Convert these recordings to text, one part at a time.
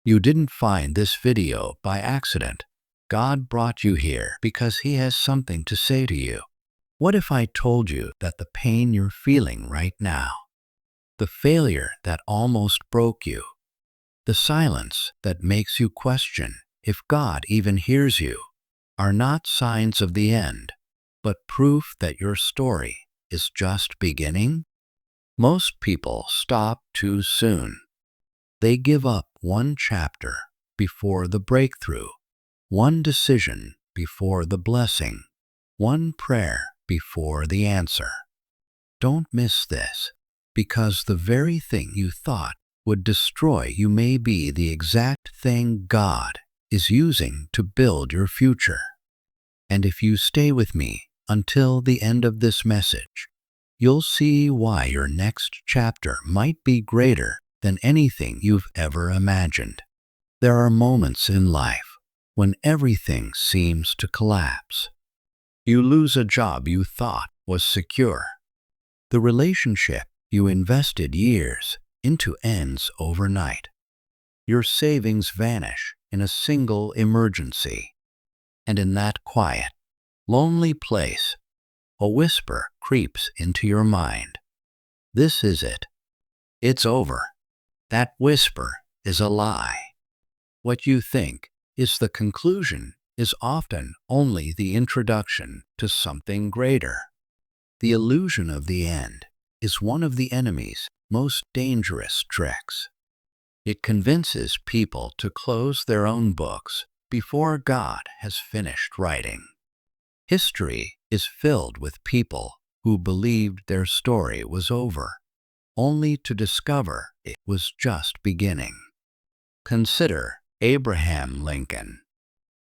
You didn't find this video by accident. God brought you here because He has something to say to you. What if I told you that the pain you're feeling right now, the failure that almost broke you, the silence that makes you question if God even hears you, are not signs of the end, but proof that your story is just beginning? Most people stop too soon. They give up one chapter before the breakthrough, one decision before the blessing, one prayer before the answer. Don't miss this, because the very thing you thought would destroy you may be the exact thing God is using to build your future. And if you stay with me until the end of this message, you'll see why your next chapter might be greater than anything you've ever imagined. There are moments in life when everything seems to collapse. You lose a job you thought was secure. The relationship you invested years into ends overnight. Your savings vanish in a single emergency. And in that quiet, lonely place, a whisper creeps into your mind. This is it. It's over. That whisper is a lie. What you think is the conclusion is often only the introduction to something greater. The illusion of the end is one of the enemy's most dangerous tricks. It convinces people to close their own books before God has finished writing. History is filled with people who believed their story was over, only to discover it was just beginning. Consider Abraham Lincoln.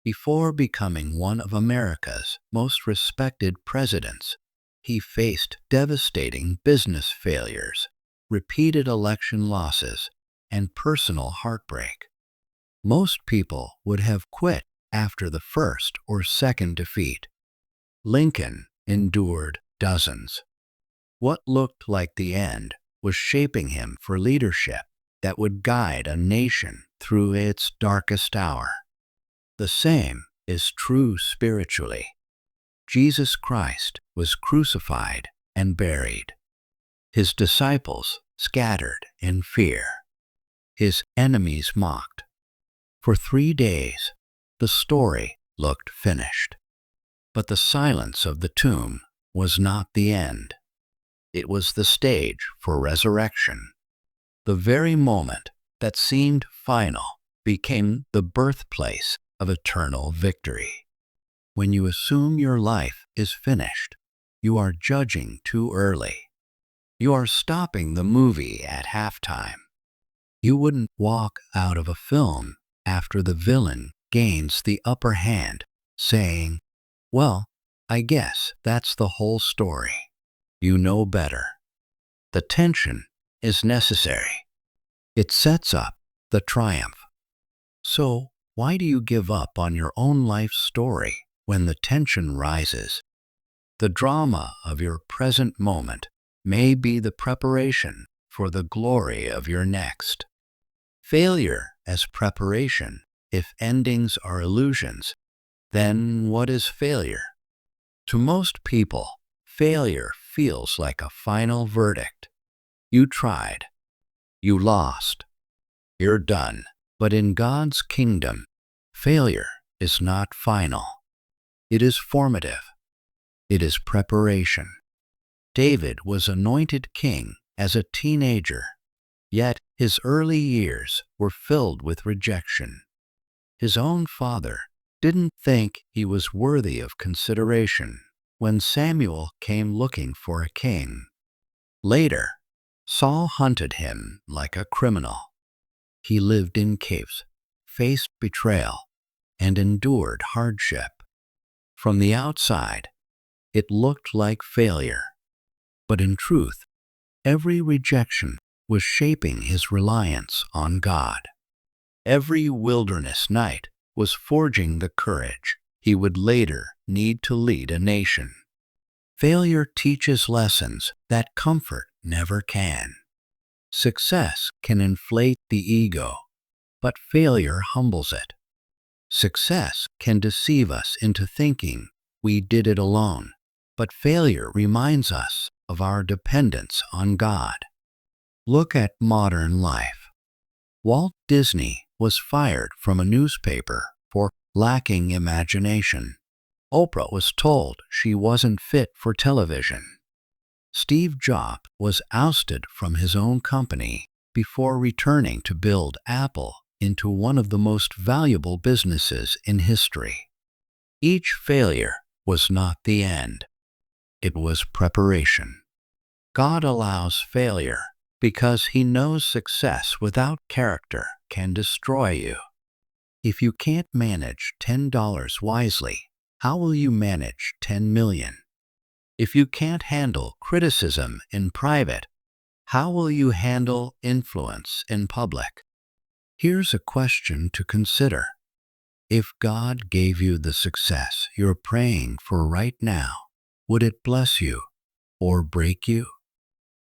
Before becoming one of America's most respected presidents, he faced devastating business failures, repeated election losses, and personal heartbreak. Most people would have quit after the first or second defeat. Lincoln endured dozens. What looked like the end was shaping him for leadership that would guide a nation through its darkest hour. The same is true spiritually. Jesus Christ was crucified and buried. His disciples scattered in fear. His enemies mocked. For 3 days, the story looked finished. But the silence of the tomb was not the end. It was the stage for resurrection. The very moment that seemed final became the birthplace of eternal victory. When you assume your life is finished, you are judging too early. You are stopping the movie at halftime. You wouldn't walk out of a film after the villain gains the upper hand, saying, "Well, I guess that's the whole story." You know better. The tension is necessary. It sets up the triumph. So, why do you give up on your own life story when the tension rises? The drama of your present moment may be the preparation for the glory of your next. Failure as preparation. If endings are illusions, then what is failure? To most people, failure feels like a final verdict. You tried. You lost. You're done. But in God's kingdom, failure is not final. It is formative. It is preparation. David was anointed king as a teenager, yet his early years were filled with rejection. His own father didn't think he was worthy of consideration when Samuel came looking for a king. Later, Saul hunted him like a criminal. He lived in caves, faced betrayal, and endured hardship. From the outside, it looked like failure. But in truth, every rejection was shaping his reliance on God. Every wilderness night was forging the courage he would later need to lead a nation. Failure teaches lessons that comfort never can. Success can inflate the ego, but failure humbles it. Success can deceive us into thinking we did it alone, but failure reminds us of our dependence on God. Look at modern life. Walt Disney was fired from a newspaper for lacking imagination. Oprah was told she wasn't fit for television. Steve Jobs was ousted from his own company before returning to build Apple into one of the most valuable businesses in history. Each failure was not the end. It was preparation. God allows failure because He knows success without character can destroy you. If you can't manage $10 wisely, how will you manage 10 million? If you can't handle criticism in private, how will you handle influence in public? Here's a question to consider. If God gave you the success you're praying for right now, would it bless you or break you?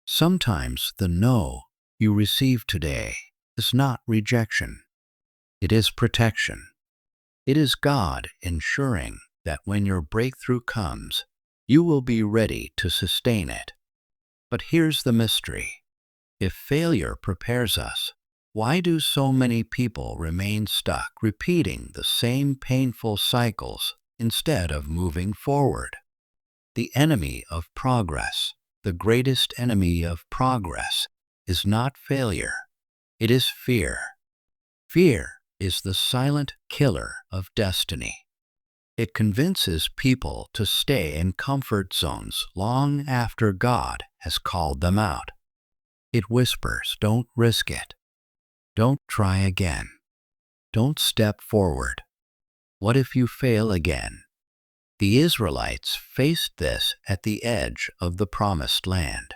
Sometimes the no you receive today is not rejection. It is protection. It is God ensuring that when your breakthrough comes, you will be ready to sustain it. But here's the mystery. If failure prepares us, why do so many people remain stuck repeating the same painful cycles instead of moving forward? The enemy of progress, the greatest enemy of progress, is not failure. It is fear. Fear is the silent killer of destiny. It convinces people to stay in comfort zones long after God has called them out. It whispers, don't risk it. Don't try again. Don't step forward. What if you fail again? The Israelites faced this at the edge of the Promised Land.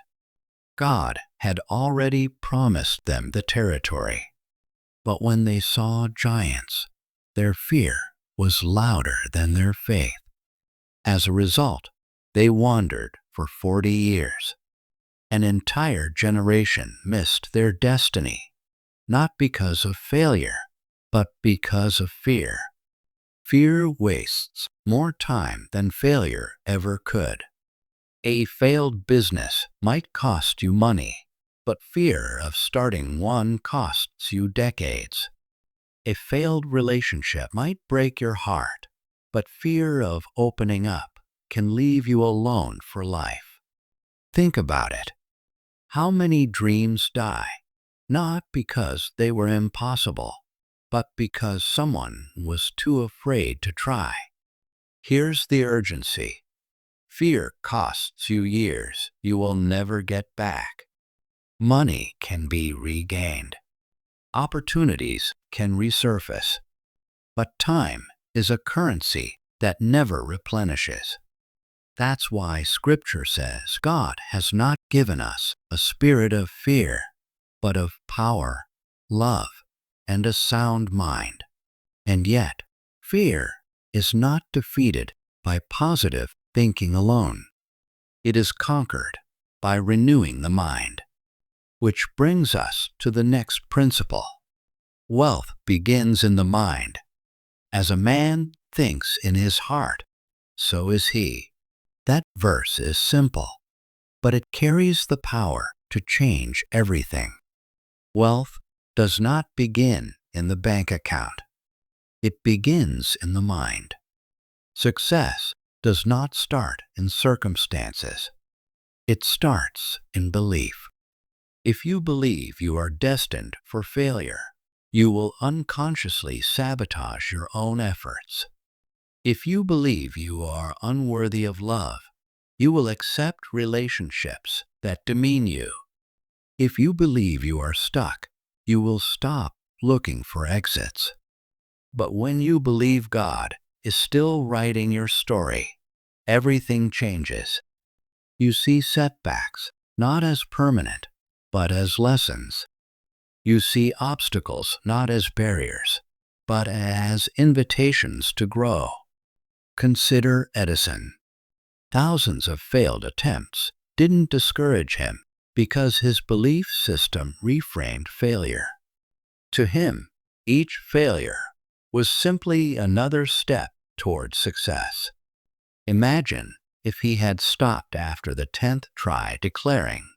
God had already promised them the territory. But when they saw giants, their fear was louder than their faith. As a result, they wandered for 40 years. An entire generation missed their destiny, not because of failure, but because of fear. Fear wastes more time than failure ever could. A failed business might cost you money, but fear of starting one costs you decades. A failed relationship might break your heart, but fear of opening up can leave you alone for life. Think about it. How many dreams die, not because they were impossible, but because someone was too afraid to try? Here's the urgency. Fear costs you years you will never get back. Money can be regained. Opportunities can resurface. But time is a currency that never replenishes. That's why Scripture says God has not given us a spirit of fear, but of power, love, and a sound mind. And yet, fear is not defeated by positive thinking alone. It is conquered by renewing the mind. Which brings us to the next principle. Wealth begins in the mind. As a man thinks in his heart, so is he. That verse is simple, but it carries the power to change everything. Wealth does not begin in the bank account. It begins in the mind. Success does not start in circumstances. It starts in belief. If you believe you are destined for failure, you will unconsciously sabotage your own efforts. If you believe you are unworthy of love, you will accept relationships that demean you. If you believe you are stuck, you will stop looking for exits. But when you believe God is still writing your story, everything changes. You see setbacks not as permanent, but as lessons. You see obstacles not as barriers, but as invitations to grow. Consider Edison. Thousands of failed attempts didn't discourage him because his belief system reframed failure. To him, Each failure was simply another step toward success. Imagine if he had stopped after the 10th try, declaring,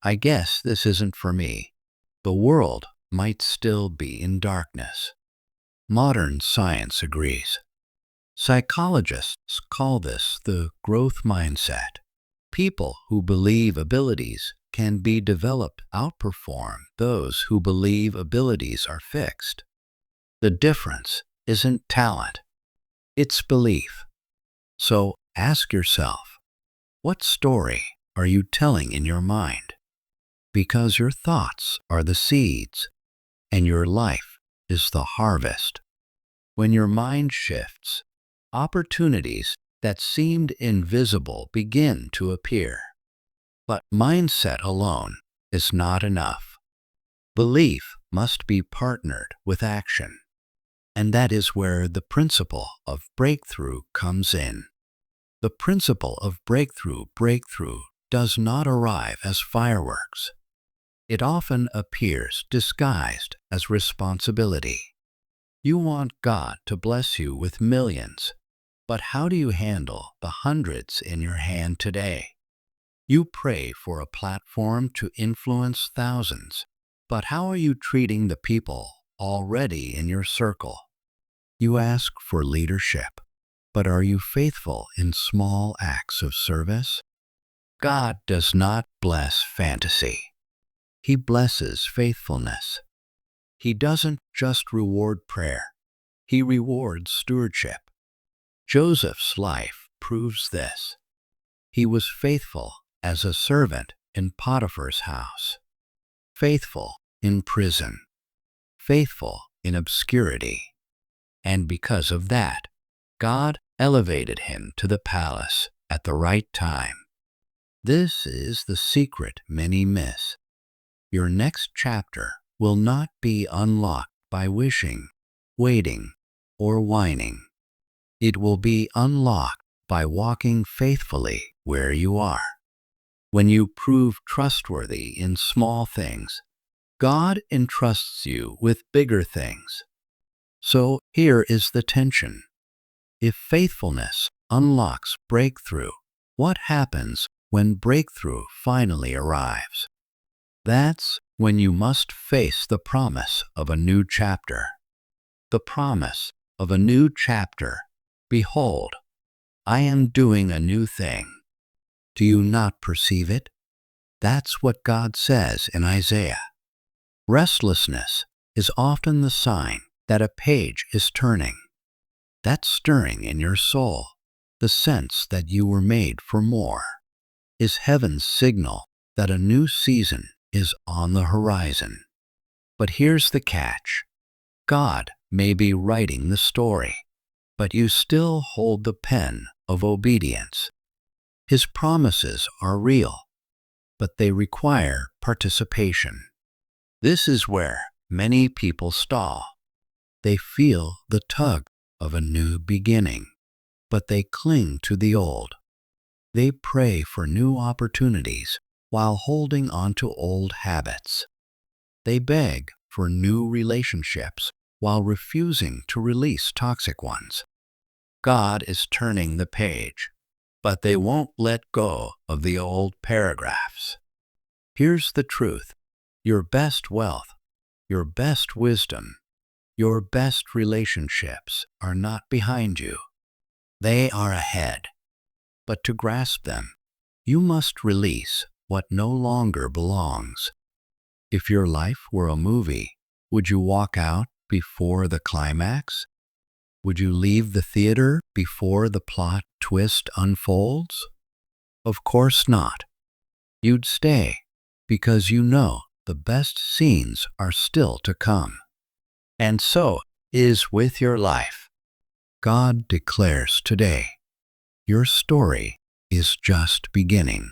"I guess this isn't for me." The world might still be in darkness. Modern science agrees. Psychologists call this the growth mindset. People who believe abilities can be developed outperform those who believe abilities are fixed. The difference isn't talent, it's belief. So ask yourself, what story are you telling in your mind? Because your thoughts are the seeds, and your life is the harvest. When your mind shifts, opportunities that seemed invisible begin to appear. But mindset alone is not enough. Belief must be partnered with action. And that is where the principle of breakthrough comes in. The principle of breakthrough does not arrive as fireworks. It often appears disguised as responsibility. You want God to bless you with millions, but how do you handle the hundreds in your hand today? You pray for a platform to influence thousands, but how are you treating the people already in your circle? You ask for leadership, but are you faithful in small acts of service? God does not bless fantasy. He blesses faithfulness. He doesn't just reward prayer. He rewards stewardship. Joseph's life proves this. He was faithful as a servant in Potiphar's house, faithful in prison, faithful in obscurity. And because of that, God elevated him to the palace at the right time. This is the secret many miss. Your next chapter will not be unlocked by wishing, waiting, or whining. It will be unlocked by walking faithfully where you are. When you prove trustworthy in small things, God entrusts you with bigger things. So here is the tension. If faithfulness unlocks breakthrough, what happens when breakthrough finally arrives? That's when you must face the promise of a new chapter. The promise of a new chapter. Behold, I am doing a new thing. Do you not perceive it? That's what God says in Isaiah. Restlessness is often the sign that a page is turning. That stirring in your soul, the sense that you were made for more, is heaven's signal that a new season is on the horizon. But here's the catch. God may be writing the story, but you still hold the pen of obedience. His promises are real, but they require participation. This is where many people stall. They feel the tug of a new beginning, but they cling to the old. They pray for new opportunities while holding on to old habits. They beg for new relationships while refusing to release toxic ones. God is turning the page, but they won't let go of the old paragraphs. Here's the truth. Your best wealth, your best wisdom, your best relationships are not behind you. They are ahead. But to grasp them, you must release what no longer belongs. If your life were a movie, would you walk out before the climax? Would you leave the theater before the plot twist unfolds? Of course not. You'd stay because you know the best scenes are still to come. And so is with your life. God declares today, your story is just beginning.